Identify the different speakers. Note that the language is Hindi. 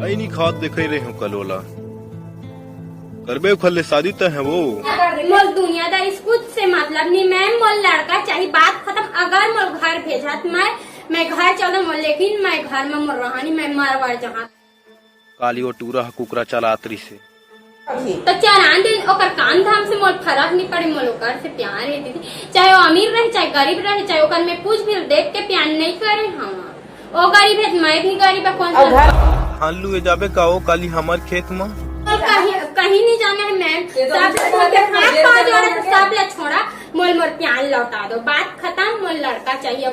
Speaker 1: आई नहीं खाद दिखाई रहे हूँ कलोला करबे खल्ले शादी तो है वो
Speaker 2: मोल दुनियादारी कुछ से मतलब नहीं। मैं मोल लड़का चाहिए, बात खत्म। अगर मोल घर भेजत मैं घर चलो मोल, लेकिन मैं घर में मोल रहा नहीं, मैं मरवर जहाँ
Speaker 1: काली वो टूरा कुकरा चलातरी से
Speaker 2: तो चारान दिन ओकर काम धाम से मोल फर्क नहीं पड़े। मोल ओकर से प्यार है दीदी, चाहे वो अमीर रहे चाहे गरीब रहे, चाहे ओकर में पूछ भी देख के प्यार नहीं करे। हम वो गरीब है, मैं भी गरीब है। कौन सा
Speaker 1: लुए जाबे का वो काली हमार खेत में
Speaker 2: कहीं नहीं जाना है मैम। सब ले छोड़ा, मोल मोल प्यार लौटा दो, बात खत्म। मोल लड़का चाहिए।